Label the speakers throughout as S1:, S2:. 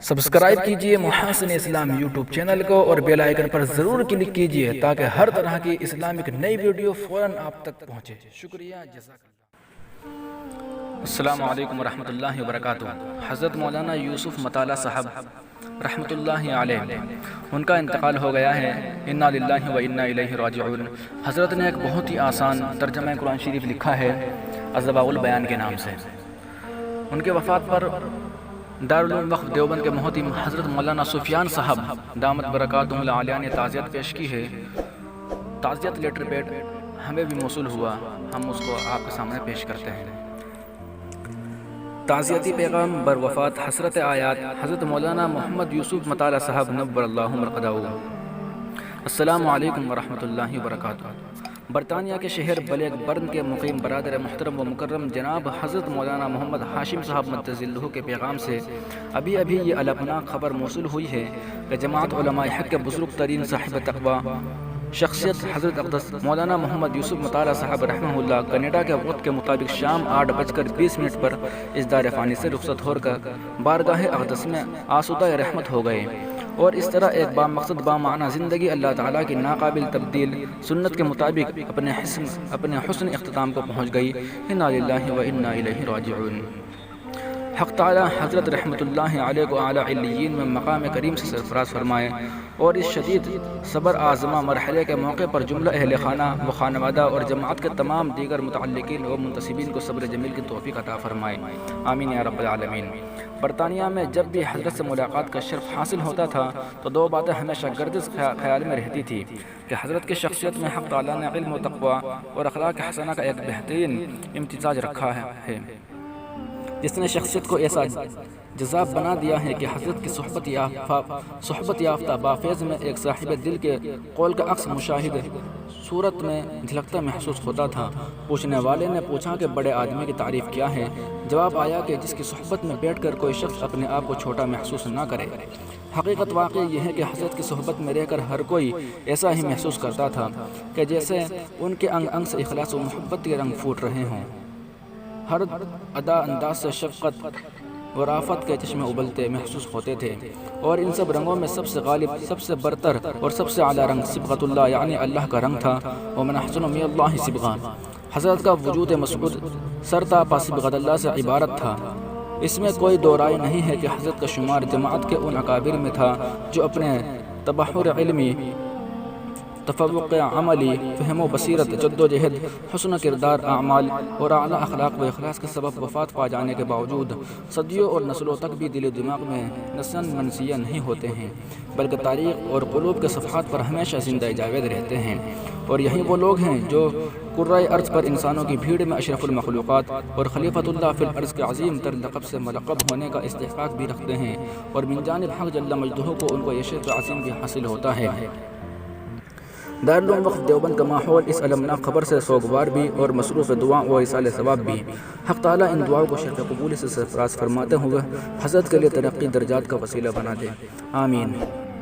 S1: Subscribe کیجئے محاسن اسلام YouTube channel کو اور بیل آئیکن پر ضرور کلک کیجئے تاکہ ہر طرح کی اسلامک نئی ویڈیو فوراً آپ تک پہنچے۔ شکریہ، جزاک اللہ۔ السلام علیکم ورحمۃ اللہ وبرکاتہ۔ حضرت مولانا یوسف مطالعہ صاحب رحمۃ اللہ علیہ، ان کا انتقال ہو گیا ہے، انا للہ و انا الیہ راجعون۔ حضرت نے ایک بہت ہی آسان ترجمہ قرآن شریف لکھا ہے الضواء البیان کے نام سے۔ ان کے وفات پر دارالعلوم وقف دیوبند کے محتم حضرت مولانا سفیان صاحب دامت برکاتہ العالیہ نے تعزیت پیش کی ہے۔ تعزیت لیٹر پیڈ ہمیں بھی موصول ہوا، ہم اس کو آپ کے سامنے پیش کرتے ہیں۔ تعزیتی پیغام بر وفات حسرت آیات حضرت مولانا محمد یوسف مطالعہ صاحب نور اللہ مرقدہ۔ السلام علیکم ورحمۃ اللہ وبرکاتہ۔ برطانیہ کے شہر بلیک برن کے مقیم برادر محترم و مکرم جناب حضرت مولانا محمد ہاشم صاحب مدظ اللہ کے پیغام سے ابھی یہ الپناک خبر موصول ہوئی ہے کہ جماعت علماء حق کے بزرگ ترین صاحب تقویٰ شخصیت حضرت اقدس مولانا محمد یوسف مطالعہ صاحب رحمہ اللہ کینیڈا کے وقت کے مطابق شام 8:20 پر اس دار فانی سے رخصت ہو کر بارگاہ اقدس میں آسودہ رحمت ہو گئے، اور اس طرح ایک بامقصد بامعنی زندگی اللہ تعالیٰ کی ناقابل تبدیل سنت کے مطابق اپنے حسن اختتام کو پہنچ گئی۔ انا للہ و انا الیہ راجعون۔ حق تعالیٰ حضرت رحمۃ اللہ علیہ کو اعلیٰ علیین میں مقام کریم سے سرفراز فرمائے، اور اس شدید صبر آزما مرحلے کے موقع پر جملہ اہل خانہ و خانوادہ اور جماعت کے تمام دیگر متعلقین و منتسبین کو صبر جمیل کی توفیق عطا فرمائے، آمین یا رب العالمین۔ برطانیہ میں جب بھی حضرت سے ملاقات کا شرف حاصل ہوتا تھا تو دو باتیں ہمیشہ گردش خیال میں رہتی تھی کہ حضرت کی شخصیت میں حق تعالیٰ نے علم و تقویٰ اور اخلاق حسنہ کا ایک بہترین امتزاج رکھا ہے، جس نے شخصیت کو ایسا جذاب بنا دیا ہے کہ حضرت کی صحبت یافتہ بافیض میں ایک صاحب دل کے قول کا عکس مشاہد صورت میں جھلکتا محسوس ہوتا تھا۔ پوچھنے والے نے پوچھا کہ بڑے آدمی کی تعریف کیا ہے؟ جواب آیا کہ جس کی صحبت میں بیٹھ کر کوئی شخص اپنے آپ کو چھوٹا محسوس نہ کرے۔ حقیقت واقعی یہ ہے کہ حضرت کی صحبت میں رہ کر ہر کوئی ایسا ہی محسوس کرتا تھا کہ جیسے ان کے انگ انگ سے اخلاص و محبت کے رنگ پھوٹ رہے ہوں، ہر ادا انداز سے شفقت و رافت کے چشمے ابلتے محسوس ہوتے تھے، اور ان سب رنگوں میں سب سے غالب، سب سے برتر اور سب سے اعلیٰ رنگ صبغۃ اللہ یعنی اللہ کا رنگ تھا۔ ومن احسن من اللہ صبغہ، حضرت کا وجود مسعود سرتاپا صبغۃ اللہ سے عبارت تھا۔ اس میں کوئی دو رائے نہیں ہے کہ حضرت کا شمار جماعت کے ان اکابر میں تھا جو اپنے تبحر علمی، تفوق عملی، فہم و بصیرت، جد و جہد، حسن کردار اعمال اور اعلیٰ اخلاق و اخلاص کے سبب وفات پا جانے کے باوجود صدیوں اور نسلوں تک بھی دل و دماغ میں نسن منسیہ نہیں ہوتے ہیں، بلکہ تاریخ اور قلوب کے صفحات پر ہمیشہ زندہ جاوید رہتے ہیں۔ اور یہی وہ لوگ ہیں جو کرۂ ارض پر انسانوں کی بھیڑ میں اشرف المخلوقات اور خلیفۃ اللہ فی الارض کے عظیم تر لقب سے ملقب ہونے کا استحقاق بھی رکھتے ہیں، اور من جانب حق جل مجدہ کو ان کو یہ شرف عظیم بھی حاصل ہوتا ہے۔ دارالعلوم وقف دیوبند کا ماحول اس المناک خبر سے سوگوار بھی اور مصروف دعا و ایصال ثواب بھی۔ حق تعالیٰ ان دعاؤں کو شرف قبول سے سرفراز فرماتے ہوئے حضرت کے لیے ترقی درجات کا وسیلہ بنا دے، آمین۔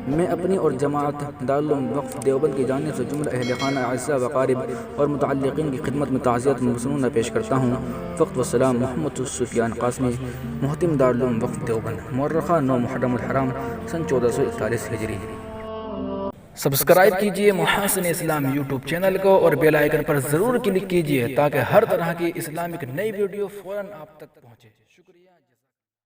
S1: میں اپنی اور جماعت دارالعلوم وقف دیوبند کی جانب سے جملہ اہل خانہ اعزاء و اقارب اور متعلقین کی خدمت میں تعزیت مسنونہ پیش کرتا ہوں۔ فقط والسلام محمد سفیان قاسمی، محتم دارالعلوم وقف دیوبند، مورخہ 9 محرم الحرام سن 1441 ہجری۔ سبسکرائب کیجئے محاسن اسلام یوٹیوب چینل کو اور بیل آئیکن پر ضرور کلک کیجئے تاکہ ہر طرح کی اسلامک نئی ویڈیو فوراً آپ تک پہنچے۔